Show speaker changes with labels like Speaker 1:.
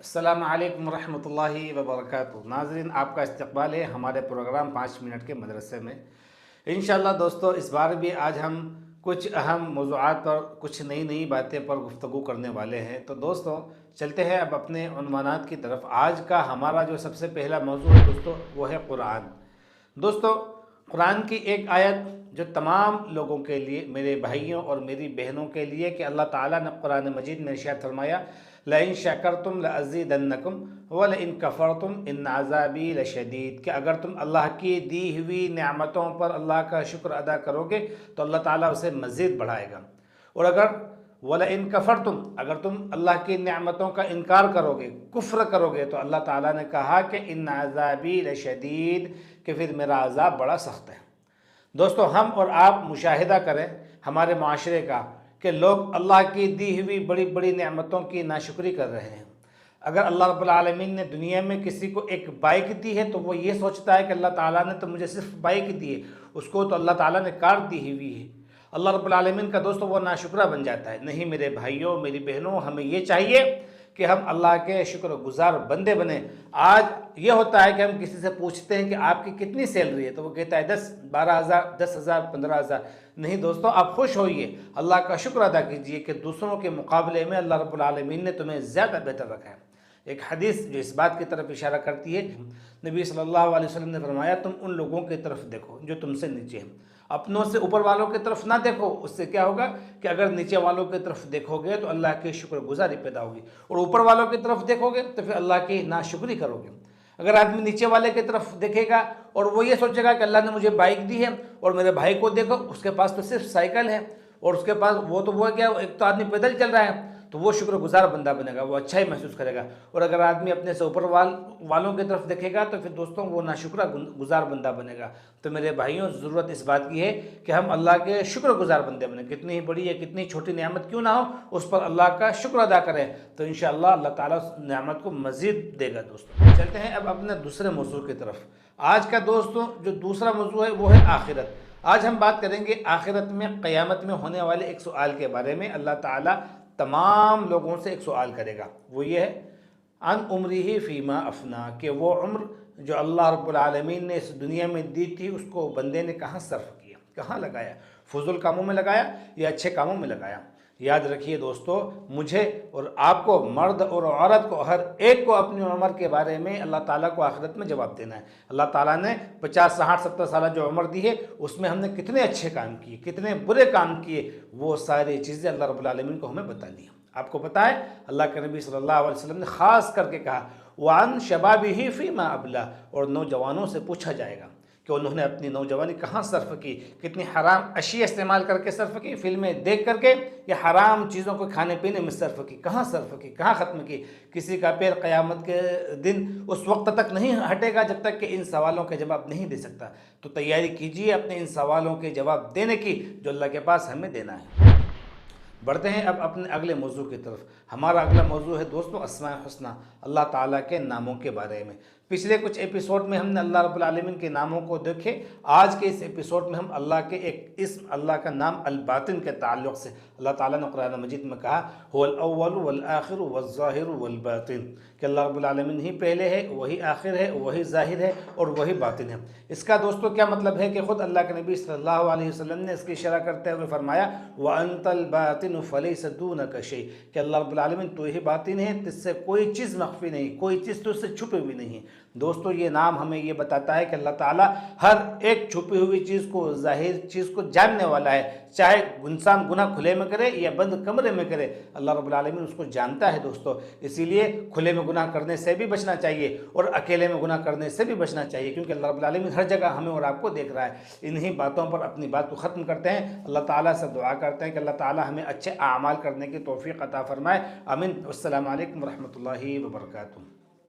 Speaker 1: अस्सलाम वालेकुम रहमतुल्लाहि व बरकातुहू। नाज़रीन, आपका इस्तकबाल है हमारे प्रोग्राम 5 मिनट के मदरसे में। इंशाअल्लाह दोस्तों, इस बार भी आज हम कुछ अहम मौज़ूआत पर, कुछ नई नई बातें पर गुफ्तगू करने वाले हैं। तो दोस्तों, चलते हैं अब अपने उन्वानात की तरफ। आज का हमारा जो सबसे पहला मौज़ू है दोस्तों, वो है कुरान। दोस्तों, कुरान की एक आयत जो तमाम लोगों के लिए, मेरे भाइयों और मेरी बहनों के लिए, कि अल्लाह ताला ने कुरान मजीद में इरशाद फरमाया, लइन शकरतुम लअज़ीदन्नकुम व लइन कफ़रतुम इन अज़ाबी लशदीद, कि अगर तुम अल्लाह की दी हुई नेमतों पर अल्लाह का शुक्र अदा करोगे तो अल्लाह ताला उसे मज़ीद बढ़ाएगा। और अगर वला इन कफ़रतुम, अगर तुम अल्लाह की नेमतों का इनकार करोगे, कुफ्र करोगे, तो अल्लाह ताला ने कहा कि इन अज़ाबी लशदीद, कि फिर मेरा अज़ाब बड़ा सख्त है। दोस्तों, हम और आप मुशाहिदा करें हमारे माशरे का कि लोग अल्लाह की दी हुई बड़ी बड़ी नेमतों की नाशुक्री कर रहे हैं। अगर अल्लाह रब्बुल आलमीन ने दुनिया में किसी को एक बाइक दी है तो वो ये सोचता है कि अल्लाह ताला ने तो मुझे सिर्फ बाइक दी है, उसको तो अल्लाह ताला ने कार दी हुई है। अल्लाह रब्बुल आलमीन का दोस्तों वो नाशुक्रा बन जाता है। नहीं मेरे भाइयों, मेरी बहनों, हमें ये चाहिए कि हम अल्लाह के शुक्रगुजार बंदे बने। आज ये होता है कि हम किसी से पूछते हैं कि आपकी कितनी सैलरी है, तो वो कहता है 10-12 हज़ार, 10 हज़ार, 15 हज़ार। नहीं दोस्तों, आप खुश होइए, अल्लाह का शुक्र अदा कीजिए कि दूसरों के मुकाबले में अल्लाह रब्बुल आलमीन ने तुम्हें ज़्यादा बेहतर रखा है। एक हदीस जो इस बात की तरफ इशारा करती है, नबी सल्लल्लाहु अलैहि वसल्लम ने फरमाया, तुम उन लोगों की तरफ देखो जो तुमसे नीचे हैं, अपनों से ऊपर वालों की तरफ ना देखो। उससे क्या होगा कि अगर नीचे वालों की तरफ देखोगे तो अल्लाह की शुक्रगुजारी पैदा होगी, और ऊपर वालों की तरफ देखोगे तो फिर अल्लाह की नाशुक्री करोगे। अगर आदमी नीचे वाले की तरफ देखेगा और वो ये सोचेगा कि अल्लाह ने मुझे बाइक दी है, और मेरे भाई को देखो उसके पास तो सिर्फ साइकिल है, और उसके पास वो क्या, एक तो आदमी पैदल चल रहा है, तो वो शुक्रगुजार बंदा बनेगा, वो अच्छा ही महसूस करेगा। और अगर आदमी अपने से ऊपर वालों की तरफ देखेगा तो फिर दोस्तों वो नाशुक्रा गुजार बंदा बनेगा। तो मेरे भाइयों, ज़रूरत इस बात की है कि हम अल्लाह के शुक्रगुजार बंदे बने। कितनी ही बड़ी या कितनी छोटी नेमत क्यों ना हो, उस पर अल्लाह का शुक्र अदा करें, तो इंशाअल्लाह अल्लाह ताला उस नेमत को मज़ीद देगा। दोस्तों, चलते हैं अब अपने दूसरे मौजू की तरफ। आज का दोस्तों जो दूसरा मौजू है वो है आखिरत। आज हम बात करेंगे आखिरत में, क़यामत में होने वाले एक सवाल के बारे में। अल्लाह ताला तमाम लोगों से एक सवाल करेगा, वो ये है, अन उम्रिही फ़ीमा अफना, कि वो उम्र जो अल्लाह रब्बुल आलमीन ने इस दुनिया में दी थी उसको बंदे ने कहाँ सर्फ किया, कहाँ लगाया, फजूल कामों में लगाया या अच्छे कामों में लगाया। याद रखिए दोस्तों, मुझे और आपको, मर्द और औरत को, हर एक को अपनी उम्र के बारे में अल्लाह ताला को आखिरत में जवाब देना है। अल्लाह ताला ने 50, 60, 70 साल जो उम्र दी है उसमें हमने कितने अच्छे काम किए, कितने बुरे काम किए, वो सारी चीज़ें अल्लाह रब्बुल आलमीन को हमें बतानी है। आपको पता है अल्लाह के नबी सल्लल्लाहु अलैहि वसल्लम ने ख़ास करके कहा, वान शबाबिही फ़ीमा अबला, और नौजवानों से पूछा जाएगा कि उन्होंने अपनी नौजवानी कहाँ सर्फ की, कितनी हराम अशिया इस्तेमाल करके सर्फ की, फिल्में देख करके या हराम चीज़ों को खाने पीने में सर्फ की, कहाँ सर्फ की, कहाँ ख़त्म की। किसी का पैर क़यामत के दिन उस वक्त तक नहीं हटेगा जब तक कि इन सवालों के जवाब नहीं दे सकता। तो तैयारी कीजिए अपने इन सवालों के जवाब देने की जो अल्लाह के पास हमें देना है। बढ़ते हैं अब अपने अगले मौजू की तरफ। हमारा अगला मौजू है दोस्तों अस्माए हुस्ना, अल्लाह ताला के नामों के बारे में। पिछले कुछ एपिसोड में हमने अल्लाह रब्बुल आलमीन के नामों को देखे। आज के इस एपिसोड में हम अल्लाह के एक इस्म, अल्लाह का नाम अल बातिन के ताल्लुक़ से, अल्लाह ताला ने कुरान मजीद में कहा, हुवल अव्वल वल आखिर वल ज़ाहिर वल बातिन, कि अल्लाह रब्बुल आलमीन ही पहले है, वही आखिर है, वही ज़ाहिर है और वही बातिन है। इसका दोस्तों क्या मतलब है कि ख़ुद अल्लाह के नबी सल्लल्लाहु अलैहि वसल्लम ने इसकी इशारा करते हुए फरमाया, व अंतल बातिन फलैसा दूनका शै, कि अल्लाह रब्बुल आलमीन तो ही बातिन है, तिससे कोई चीज़ मख्फी नहीं, कोई चीज़ तो उससे छुपी हुई नहीं। दोस्तों, ये नाम हमें ये बताता है कि अल्लाह ताला हर एक छुपी हुई चीज़ को, ज़ाहिर चीज़ को जानने वाला है। चाहे इंसान गुनाह खुले में करे या बंद कमरे में करे, अल्लाह रब्बुल आलमीन उसको जानता है दोस्तों। इसीलिए खुले में गुनाह करने से भी बचना चाहिए और अकेले में गुनाह करने से भी बचना चाहिए, क्योंकि अल्लाह रब्बुल आलमीन हर जगह हमें और आपको देख रहा है। इन्हीं बातों पर अपनी बात को ख़त्म करते हैं। अल्लाह ताला से दुआ करते हैं कि अल्लाह ताला हमें अच्छे आमाल करने की तौफीक अता फरमाए। आमीन। अस्सलामु अलैकुम व रहमतुल्लाहि व बरकातुहू।